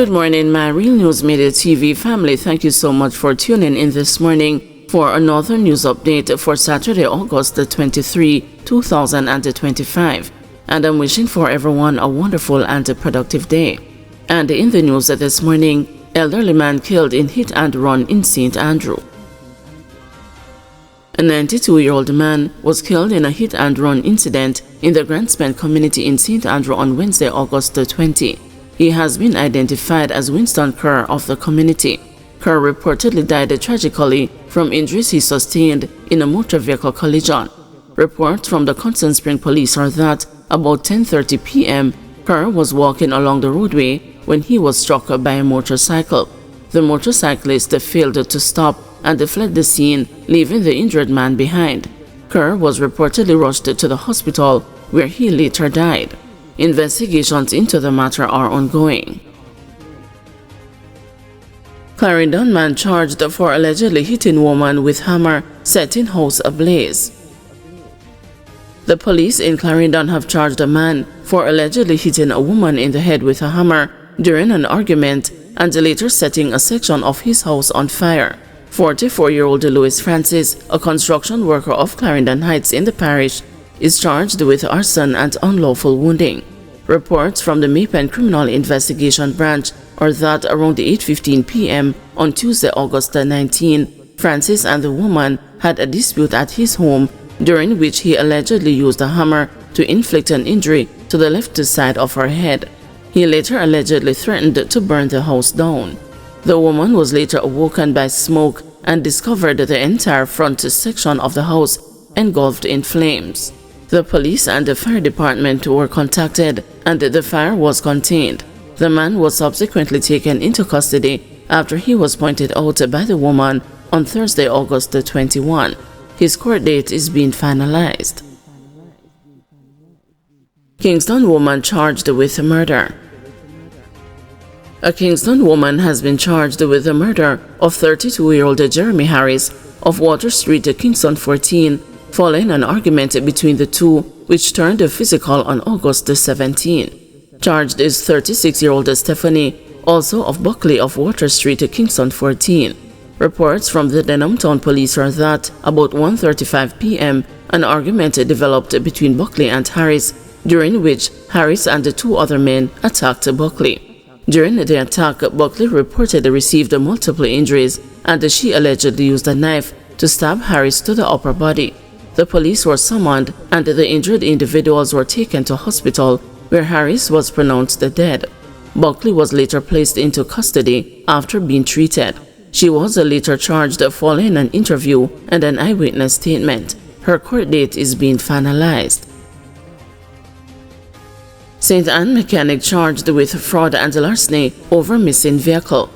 Good morning, my Real News Media TV family. Thank you so much for tuning in this morning for another news update for Saturday, August the 23, 2025. And I'm wishing for everyone a wonderful and a productive day. And in the news this morning, elderly man killed in hit and run in St. Andrew. A 92-year-old man was killed in a hit and run incident in the Grantspan community in St. Andrew on Wednesday, August the 20. He has been identified as Winston Kerr of the community. Kerr reportedly died tragically from injuries he sustained in a motor vehicle collision. Reports from the Kingston Spring Police are that about 10:30 p.m., Kerr was walking along the roadway when he was struck by a motorcycle. The motorcyclist failed to stop and fled the scene, leaving the injured man behind. Kerr was reportedly rushed to the hospital, where he later died. Investigations into the matter are ongoing. Clarendon man charged for allegedly hitting woman with hammer, setting house ablaze. The police in Clarendon have charged a man for allegedly hitting a woman in the head with a hammer during an argument and later setting a section of his house on fire. 44-year-old Louis Francis, a construction worker of Clarendon Heights in the parish, is charged with arson and unlawful wounding. Reports from the Maypen Criminal Investigation Branch are that around 8:15 p.m. on Tuesday, August 19, Francis and the woman had a dispute at his home, during which he allegedly used a hammer to inflict an injury to the left side of her head. He later allegedly threatened to burn the house down. The woman was later awoken by smoke and discovered the entire front section of the house engulfed in flames. The police and the fire department were contacted and the fire was contained. The man was subsequently taken into custody after he was pointed out by the woman on Thursday, August 21. His court date is being finalized. Kingston woman charged with murder. A Kingston woman has been charged with the murder of 32-year-old Jeremy Harris of Water Street, Kingston 14, following an argument between the two, which turned physical on August 17. Charged is 36-year-old Stephanie, also of Buckley of Water Street, Kingston 14. Reports from the Denham Town Police are that about 1:35 p.m., an argument developed between Buckley and Harris, during which Harris and the two other men attacked Buckley. During the attack, Buckley reportedly received multiple injuries, and she allegedly used a knife to stab Harris to the upper body. The police were summoned, and the injured individuals were taken to hospital, where Harris was pronounced dead. Buckley was later placed into custody after being treated. She was later charged following an interview and an eyewitness statement. Her court date is being finalized. St. Anne mechanic charged with fraud and larceny over missing vehicle.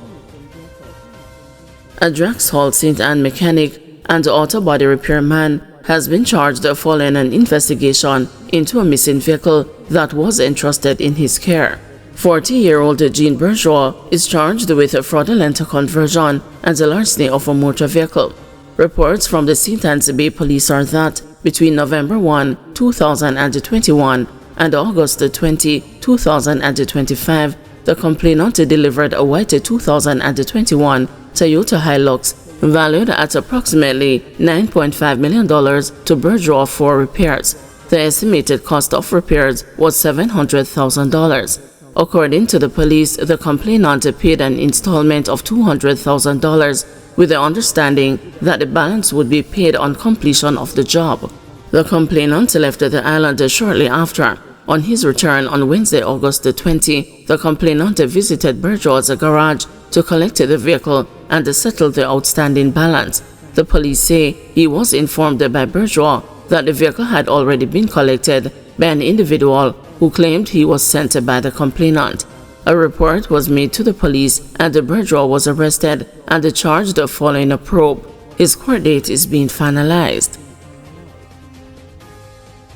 A Draxhall St. Anne mechanic and auto body repair man has been charged following an investigation into a missing vehicle that was entrusted in his care. 40-year-old Jean Bourgeois is charged with fraudulent conversion and larceny of a motor vehicle. Reports from the St. Anne's Bay Police are that between November 1, 2021 and August 20, 2025, the complainant delivered a white 2021 Toyota Hilux valued at approximately $9.5 million to Bourgeois for repairs. The estimated cost of repairs was $700,000. According to the police, the complainant paid an installment of $200,000 with the understanding that the balance would be paid on completion of the job. The complainant left the island shortly after. On his return on Wednesday, August 20, the complainant visited Bourgeois' garage to collect the vehicle and settle the outstanding balance. The police say he was informed by Bourgeois that the vehicle had already been collected by an individual who claimed he was sent by the complainant. A report was made to the police and the Bourgeois was arrested and charged following a probe. His court date is being finalized.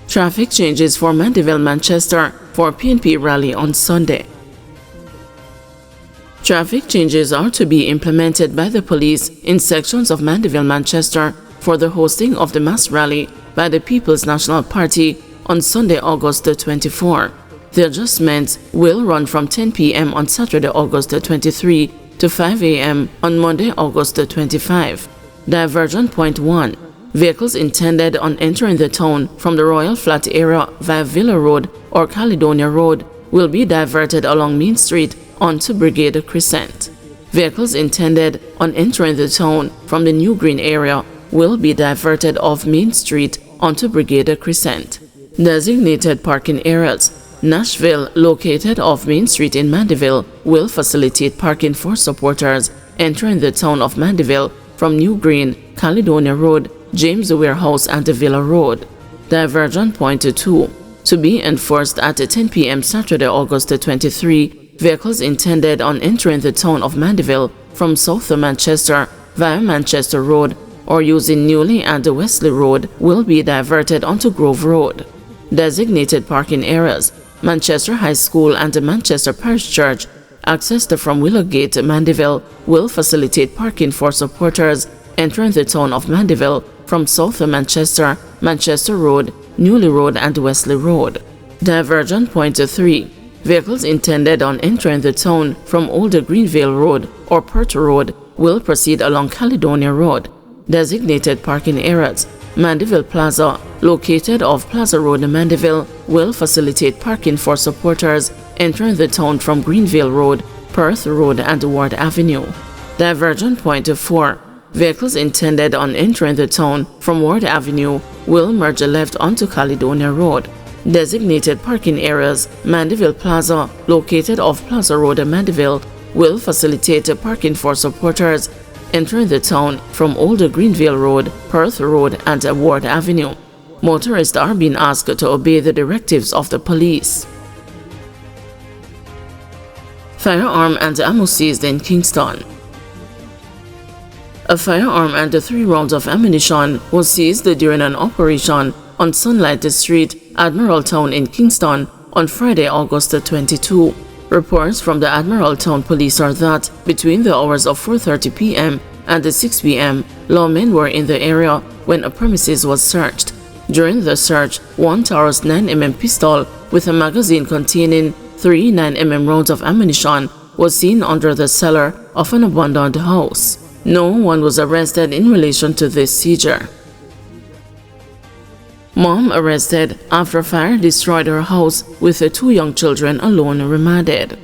Traffic changes for Mandeville, Manchester for PNP rally on Sunday. Traffic changes are to be implemented by the police in sections of Mandeville, Manchester for the hosting of the mass rally by the People's National Party on Sunday, August 24. the adjustments will run from 10 p.m. on Saturday, August 23 to 5 a.m. on Monday, August 25. Diversion Point 1. Vehicles intended on entering the town from the Royal Flat area via Villa Road or Caledonia Road will be diverted along Main Street onto Brigade Crescent. Vehicles intended on entering the town from the New Green area will be diverted off Main Street onto Brigade Crescent. Designated parking areas. Nashville, located off Main Street in Mandeville, will facilitate parking for supporters entering the town of Mandeville from New Green, Caledonia Road, James Warehouse and Villa Road. Diversion Point 2. To be enforced at 10 p.m. Saturday, August 23, vehicles intended on entering the town of Mandeville from South Manchester via Manchester Road or using Newley and Wesley Road will be diverted onto Grove Road. Designated parking areas. Manchester High School and the Manchester Parish Church, accessed from Willowgate, Mandeville, will facilitate parking for supporters entering the town of Mandeville from South Manchester, Manchester Road, Newley Road and Wesley Road. Diversion Point 3. Vehicles intended on entering the town from Old Greenvale Road or Perth Road will proceed along Caledonia Road. Designated parking areas. Mandeville Plaza, located off Plaza Road in Mandeville, will facilitate parking for supporters entering the town from Greenvale Road, Perth Road and Ward Avenue. Diversion Point 4. Vehicles intended on entering the town from Ward Avenue will merge left onto Caledonia Road. Designated parking areas. Mandeville Plaza, located off Plaza Road in Mandeville, will facilitate parking for supporters entering the town from Old Greenvale Road, Perth Road and Ward Avenue. Motorists are being asked to obey the directives of the police. Firearm and ammo seized in Kingston. A firearm and 3 rounds of ammunition was seized during an operation on Sunlight Street, Admiraltown in Kingston on Friday, August 22. Reports from the Admiraltown police are that between the hours of 4:30 p.m. and 6 p.m., lawmen were in the area when a premises was searched. During the search, one Taurus 9mm pistol with a magazine containing 3 9mm rounds of ammunition was seen under the cellar of an abandoned house. No one was arrested in relation to this seizure. Mom arrested after fire destroyed her house with her 2 young children alone remanded.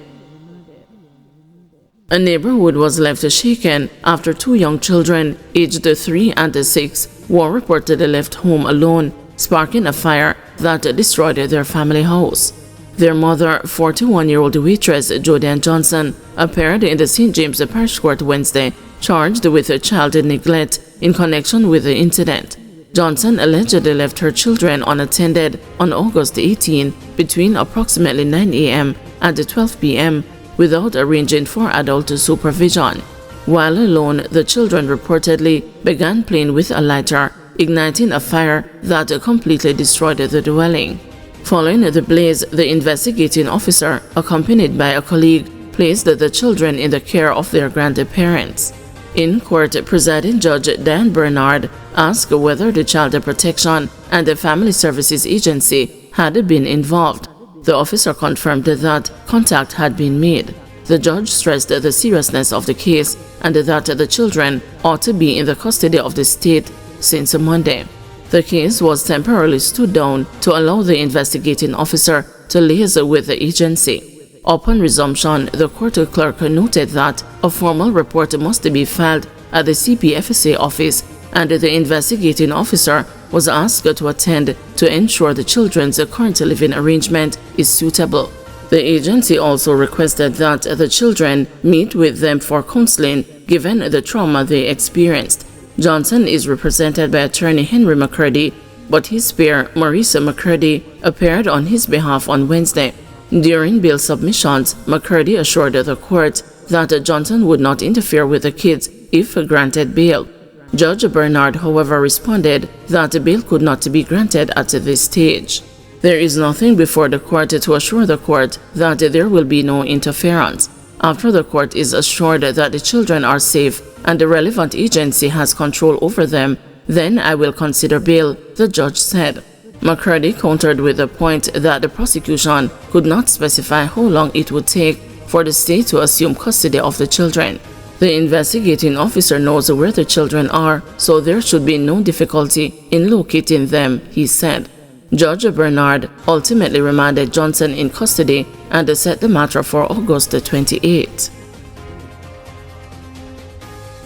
A neighborhood was left shaken after 2 young children, aged 3 and 6, were reportedly left home alone, sparking a fire that destroyed their family house. Their mother, 41-year-old waitress Jodian Johnson, appeared in the St. James Parish Court Wednesday, charged with child neglect in connection with the incident. Johnson allegedly left her children unattended on August 18 between approximately 9 a.m. and 12 p.m. without arranging for adult supervision. While alone, the children reportedly began playing with a lighter, igniting a fire that completely destroyed the dwelling. Following the blaze, the investigating officer, accompanied by a colleague, placed the children in the care of their grandparents. In court, Presiding Judge Dan Bernard asked whether the Child Protection and the Family Services Agency had been involved. The officer confirmed that contact had been made. The judge stressed the seriousness of the case and that the children ought to be in the custody of the state since Monday. The case was temporarily stood down to allow the investigating officer to liaise with the agency. Upon resumption, the court clerk noted that a formal report must be filed at the CPFSA office, and the investigating officer was asked to attend to ensure the children's current living arrangement is suitable. The agency also requested that the children meet with them for counseling given the trauma they experienced. Johnson is represented by attorney Henry McCurdy, but his peer, Marisa McCurdy, appeared on his behalf on Wednesday. During bail submissions, McCurdy assured the court that Johnson would not interfere with the kids if granted bail. Judge Bernard, however, responded that bail could not be granted at this stage. There is nothing before the court to assure the court that there will be no interference. After the court is assured that the children are safe and the relevant agency has control over them, then I will consider bail, the judge said. McCurdy countered with the point that the prosecution could not specify how long it would take for the state to assume custody of the children. The investigating officer knows where the children are, so there should be no difficulty in locating them, he said. Judge Bernard ultimately remanded Johnson in custody and set the matter for August 28.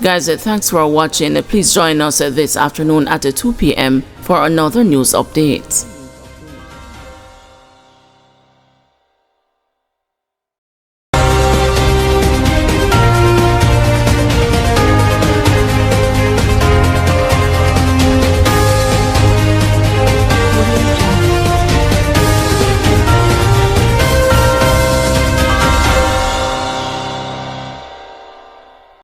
Guys, thanks for watching. Please join us this afternoon at 2 p.m. for another news update.